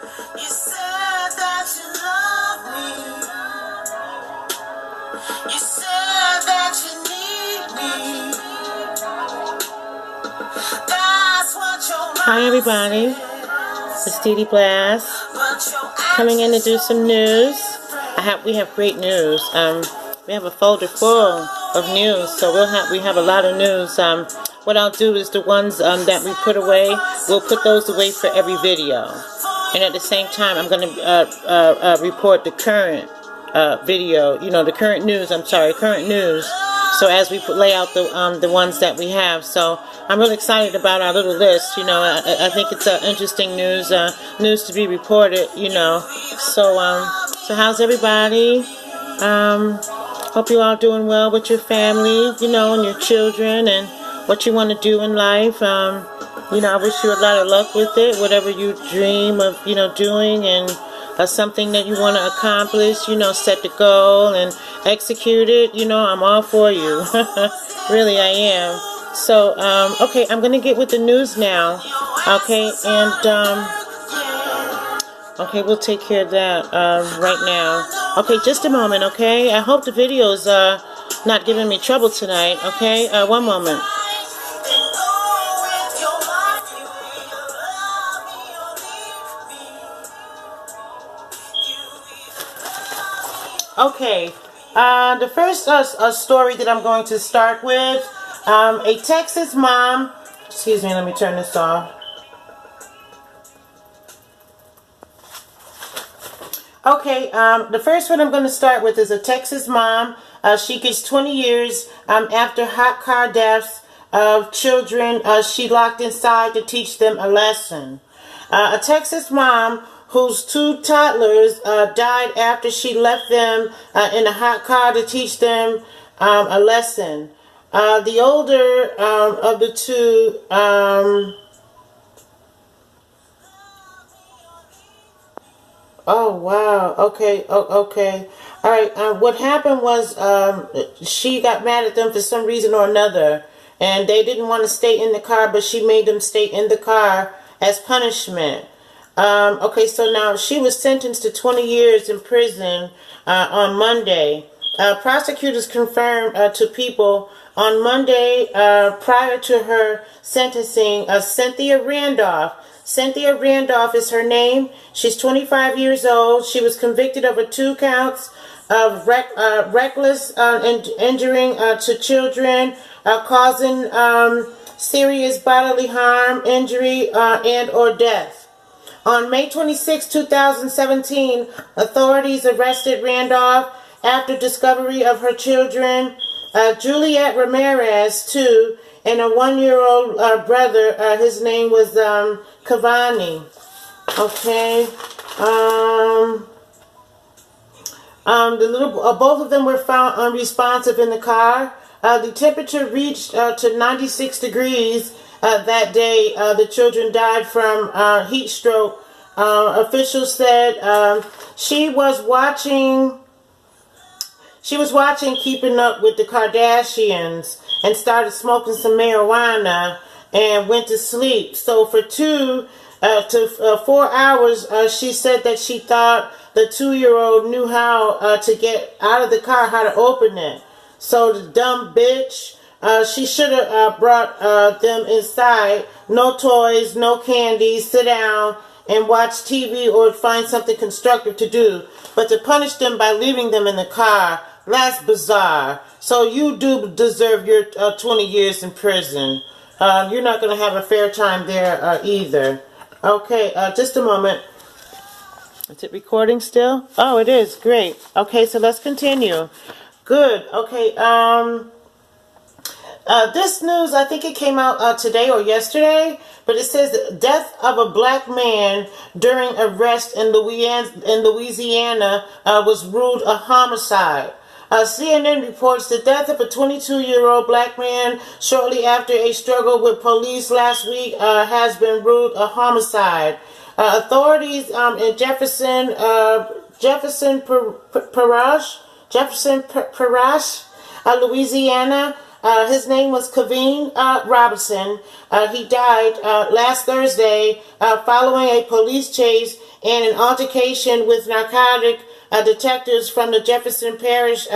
You said that you love me. You said that you need me. That's what your mind. Hi everybody, it's Dee Blast coming in to do some news. We have great news. We have a folder full of news, so we have a lot of news. What I'll do is the ones that we put away, we'll put those away for every video, and at the same time, I'm going to report the current video. You know, the current news. I'm sorry, current news. So as we lay out the ones that we have, so I'm really excited about our little list. You know, I think it's interesting news to be reported. You know, so how's everybody? Hope you all doing well with your family, you know, and your children, and what you want to do in life. You know, I wish you a lot of luck with it, whatever you dream of, you know, doing, and something that you want to accomplish, you know, set the goal and execute it. You know, I'm all for you. Really, I am. So, okay, I'm going to get with the news now. Okay, and, okay, we'll take care of that right now. Okay, just a moment, okay? I hope the video's not giving me trouble tonight, okay? One moment. Okay, the first story that I'm going to start with, a Texas mom, excuse me, let me turn this off. Okay, the first one I'm going to start with is a Texas mom. She gets 20 years after hot car deaths of children she locked inside to teach them a lesson. A Texas mom whose 2 toddlers died after she left them in a hot car to teach them a lesson. The older of the 2... Oh, wow. Okay. Okay. All right. What happened was she got mad at them for some reason or another, and they didn't want to stay in the car, but she made them stay in the car as punishment. Okay, so now she was sentenced to 20 years in prison on Monday. Prosecutors confirmed to People on Monday prior to her sentencing, Cynthia Randolph. Cynthia Randolph is her name. She's 25 years old. She was convicted of 2 counts of reckless injuring to children, causing serious bodily harm, injury, and or death. On May 26, 2017, authorities arrested Randolph after discovery of her children, Juliet Ramirez, 2, and a 1-year-old brother. His name was Cavani. Okay. Both of them were found unresponsive in the car. The temperature reached to 96 degrees that day. The children died from heat stroke. Officials said she was watching Keeping Up with the Kardashians and started smoking some marijuana and went to sleep. So for 2 to 4 hours, she said that she thought the 2-year-old knew how to get out of the car, how to open it. So the dumb bitch, she should have brought them inside. No toys, no candy, sit down and watch TV or find something constructive to do. But to punish them by leaving them in the car, that's bizarre. So you do deserve your 20 years in prison. You're not going to have a fair time there either. Okay, just a moment. Is it recording still? Oh, it is. Great. Okay, so let's continue. Good. Okay, this news, I think it came out today or yesterday, but it says death of a black man during arrest in Louisiana was ruled a homicide. CNN reports the death of a 22-year-old black man shortly after a struggle with police last week has been ruled a homicide. Authorities in Jefferson Parish, Louisiana, His name was Kevin Robinson. He died last Thursday following a police chase and an altercation with narcotic detectives from the Jefferson Parish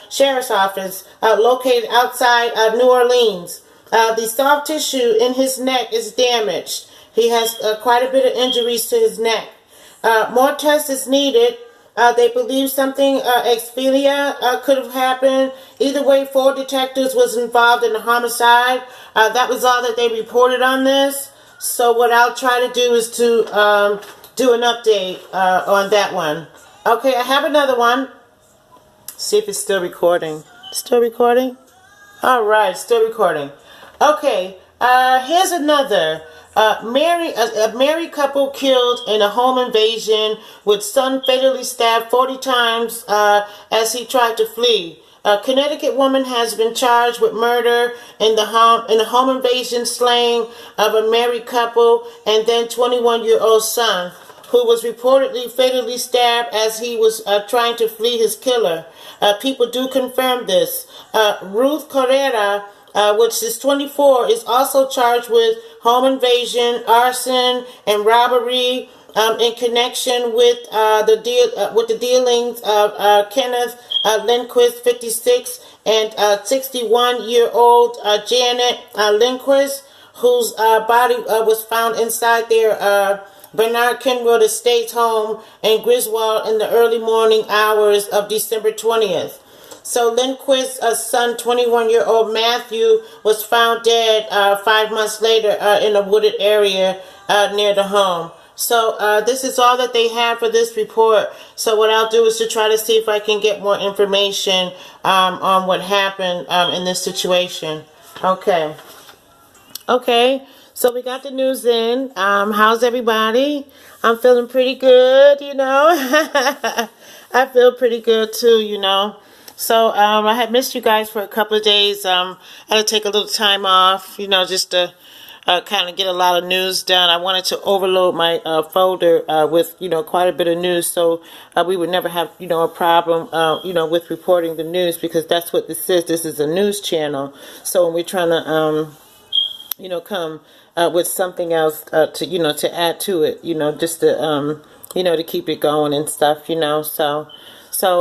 Sheriff's Office located outside New Orleans. The soft tissue in his neck is damaged. He has quite a bit of injuries to his neck. More tests is needed. They believe something exphilia could have happened. Either way, 4 detectives was involved in the homicide. That was all that they reported on this. So what I'll try to do is to do an update on that one. Okay, I have another one. See if it's still recording. Still recording? All right, still recording. Okay, here's another. A married couple killed in a home invasion with son fatally stabbed 40 times as he tried to flee. A Connecticut woman has been charged with murder in the home invasion slaying of a married couple and then 21-year-old son, who was reportedly fatally stabbed as he was trying to flee his killer. People do confirm this. Ruth Carrera, which is 24, is also charged with home invasion, arson, and robbery in connection with the dealings of Kenneth Lindquist, 56, and 61-year-old Janet Lindquist, whose body was found inside their Bernard Kenwood Estates home in Griswold in the early morning hours of December 20th. So Lindquist's son, 21-year-old Matthew, was found dead 5 months later in a wooded area near the home. So this is all that they have for this report. So what I'll do is to try to see if I can get more information on what happened in this situation. Okay. Okay. So we got the news in. How's everybody? I'm feeling pretty good, you know. I feel pretty good too, you know. So I had missed you guys for a couple of days. I had to take a little time off, you know, just to kind of get a lot of news done. I wanted to overload my folder with, you know, quite a bit of news, so we would never have, you know, a problem, you know, with reporting the news, because that's what this is. This is a news channel. So when we're trying to, you know, come with something else to, you know, to add to it, you know, just to, you know, to keep it going and stuff, you know. So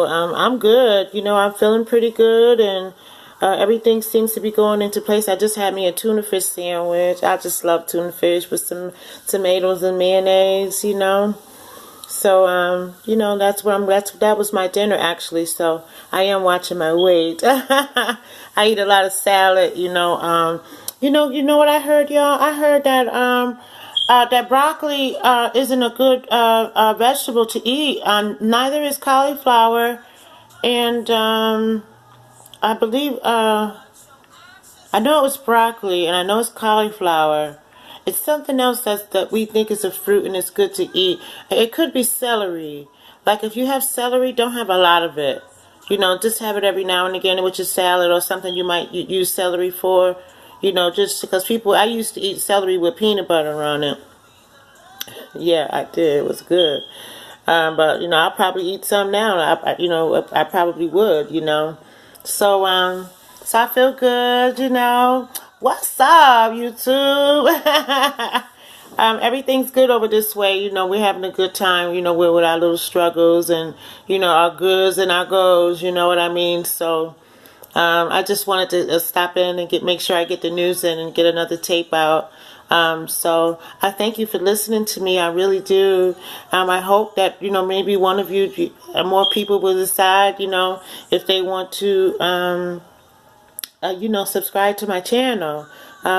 I'm good, you know. I'm feeling pretty good, and everything seems to be going into place. I just had me a tuna fish sandwich. I just love tuna fish with some tomatoes and mayonnaise, you know. So you know, that was my dinner actually. So I am watching my weight. I eat a lot of salad, you know. You know what I heard, y'all? I heard that that broccoli isn't a good vegetable to eat. Neither is cauliflower, and I believe I know it was broccoli, and I know it's cauliflower. It's something else that we think is a fruit and it's good to eat. It could be celery. Like if you have celery, don't have a lot of it. You know, just have it every now and again with your salad or something you might use celery for. You know, just because I used to eat celery with peanut butter on it. Yeah, I did. It was good. But, you know, I'll probably eat some now. I probably would, you know. So, so I feel good, you know. What's up, YouTube? Everything's good over this way. You know, we're having a good time, you know, with our little struggles and, you know, our goods and our goes, you know what I mean? So, I just wanted to stop in and make sure I get the news in and get another tape out. So I thank you for listening to me. I really do. I hope that, you know, maybe one of you, more people will decide, you know, if they want to, you know, subscribe to my channel.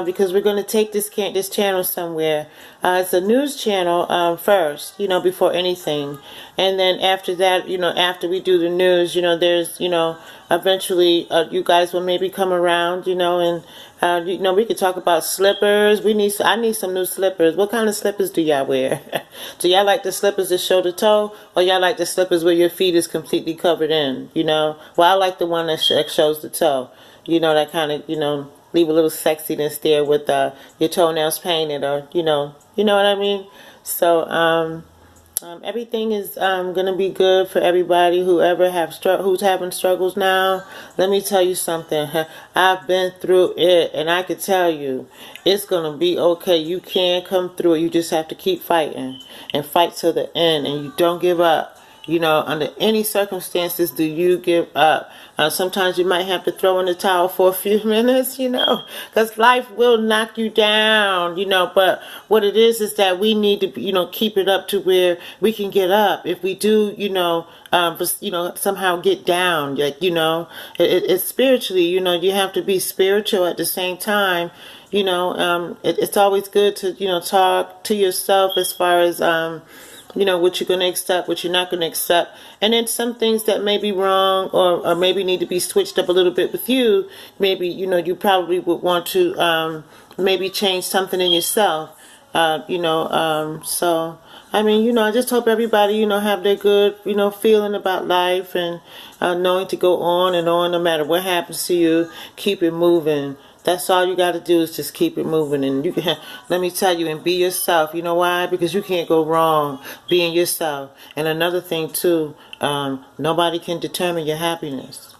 Because we're going to take this channel somewhere. It's a news channel first, you know, before anything. And then after that, you know, after we do the news, you know, there's, you know, eventually you guys will maybe come around, you know, and, you know, we could talk about slippers. I need some new slippers. What kind of slippers do y'all wear? Do y'all like the slippers that show the toe? Or y'all like the slippers where your feet is completely covered in, you know? Well, I like the one that shows the toe. You know, that kind of, you know, leave a little sexiness there with your toenails painted, or you know what I mean. So Everything is gonna be good for everybody. Who's having struggles now, let me tell you something. I've been through it, and I can tell you, it's gonna be okay. You can come through it. You just have to keep fighting and fight to the end, and you don't give up. You know, under any circumstances do you give up. Sometimes you might have to throw in the towel for a few minutes, you know, because life will knock you down, you know. But what it is that we need to, you know, keep it up to where we can get up. If we do, somehow get down, like, you know, it's spiritually, you know, you have to be spiritual at the same time. You know, it's always good to, you know, talk to yourself as far as, you know, what you're going to accept, what you're not going to accept. And then some things that may be wrong or maybe need to be switched up a little bit with you. Maybe, you know, you probably would want to maybe change something in yourself. So, I mean, you know, I just hope everybody, you know, have their good, you know, feeling about life and knowing to go on and on no matter what happens to you. Keep it moving. That's all you got to do is just keep it moving. And you can, let me tell you, and be yourself. You know why? Because you can't go wrong being yourself. And another thing, too, nobody can determine your happiness.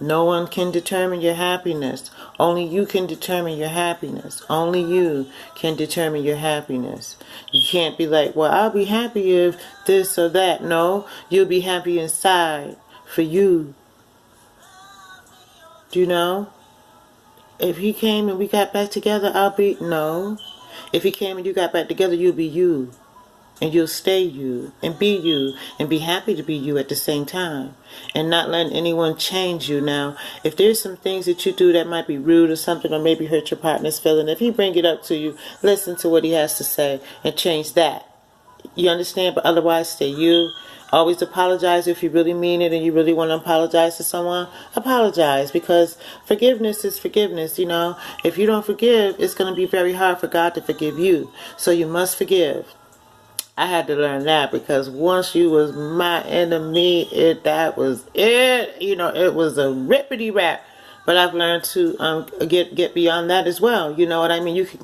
No one can determine your happiness. Only you can determine your happiness. Only you can determine your happiness. You can't be like, well, I'll be happy if this or that. No, you'll be happy inside for you. Do you know? If he came and we got back together, no. If he came and you got back together, you'll be you. And you'll stay you. And be happy to be you at the same time. And not letting anyone change you. Now, if there's some things that you do that might be rude or something, or maybe hurt your partner's feeling, if he bring it up to you, listen to what he has to say and change that. You understand? But otherwise, stay you. Always apologize if you really mean it and you really want to apologize to someone. Apologize, because forgiveness is forgiveness, you know. If you don't forgive, it's going to be very hard for God to forgive you. So you must forgive. I had to learn that, because once you was my enemy, that was it. You know, it was a rippity rap. But I've learned to get beyond that as well. You know what I mean? You can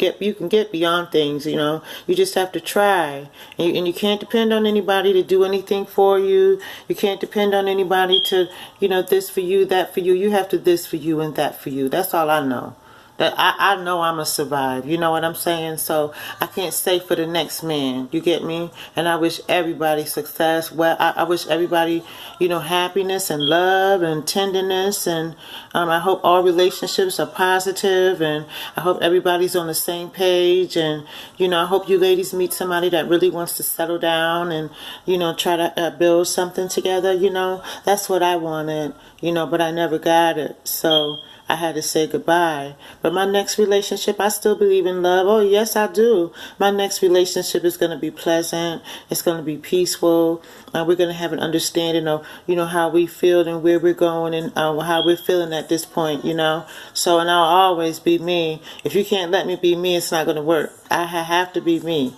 get beyond things. You know, you just have to try, and you can't depend on anybody to do anything for you. You can't depend on anybody to, you know, this for you, that for you. You have to this for you and that for you. That's all I know. That I know I'm going to survive. You know what I'm saying? So I can't stay for the next man. You get me? And I wish everybody success. Well, I wish everybody, you know, happiness and love and tenderness. And I hope all relationships are positive. And I hope everybody's on the same page. And, you know, I hope you ladies meet somebody that really wants to settle down and, you know, try to build something together. You know, that's what I wanted, you know, but I never got it. So I had to say goodbye. But my next relationship, I still believe in love. Oh, yes, I do. My next relationship is going to be pleasant. It's going to be peaceful. We're going to have an understanding of, you know, how we feel and where we're going and how we're feeling at this point, you know. So, and I'll always be me. If you can't let me be me, it's not going to work. I have to be me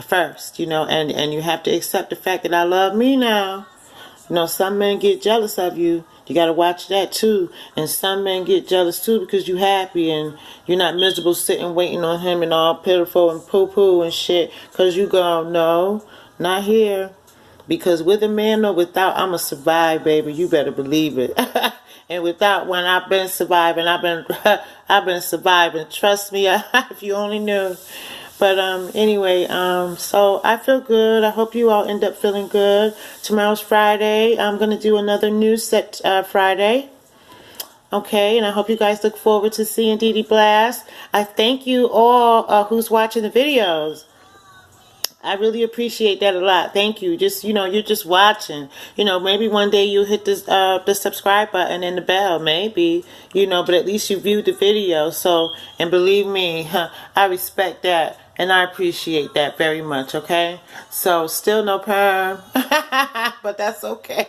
first, you know, and you have to accept the fact that I love me now. You know, some men get jealous of you. You got to watch that too. And some men get jealous too because you're happy and you're not miserable sitting waiting on him and all pitiful and poo-poo and shit. Because you go, no, not here. Because with a man or without, I'm going to survive, baby. You better believe it. And without, when I've been surviving, I've been surviving. Trust me, if you only knew. But anyway, so I feel good. I hope you all end up feeling good. Tomorrow's Friday. I'm going to do another news set Friday. Okay, and I hope you guys look forward to seeing Dee Dee Blast. I thank you all who's watching the videos. I really appreciate that a lot. Thank you. Just, you know, you're just watching. You know, maybe one day you'll hit this the subscribe button and the bell. Maybe, you know, but at least you viewed the video. So, and believe me, I respect that. And I appreciate that very much, okay? So, still no perm. But that's okay.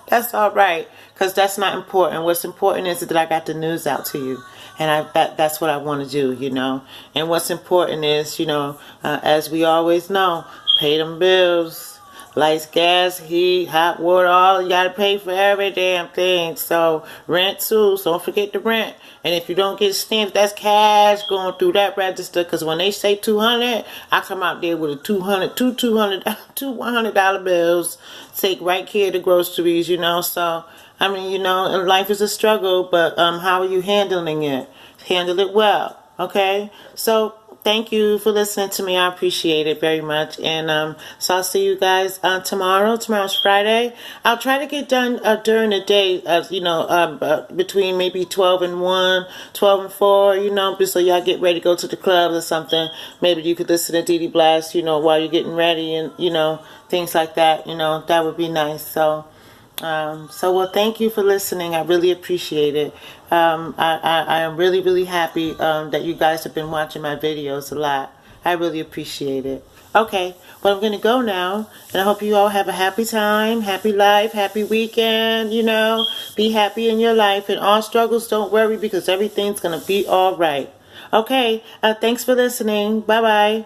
That's all right. Because that's not important. What's important is that I got the news out to you. And that's what I want to do, you know. And what's important is, you know, as we always know, pay them bills. lights, gas, heat, hot water, all you gotta pay for every damn thing. So rent too, so don't forget the rent. And if you don't get stamps, that's cash going through that register. Cause when they say $200, I come out there with a two $100 bills. Take right care of the groceries, you know. So I mean, you know, and life is a struggle, but how are you handling it? Handle it well, okay? So thank you for listening to me. I appreciate it very much. And so I'll see you guys tomorrow. Tomorrow's Friday. I'll try to get done during the day, you know, between maybe 12 and 1, 12 and 4, you know, so y'all get ready to go to the club or something. Maybe you could listen to DD Blast, you know, while you're getting ready and, you know, things like that, you know, that would be nice. So, well, thank you for listening. I really appreciate it. I am really, really happy that you guys have been watching my videos a lot. I really appreciate it. Okay, well, I'm going to go now, and I hope you all have a happy time, happy life, happy weekend, you know. Be happy in your life, and all struggles, don't worry, because everything's going to be all right. Okay, thanks for listening. Bye-bye.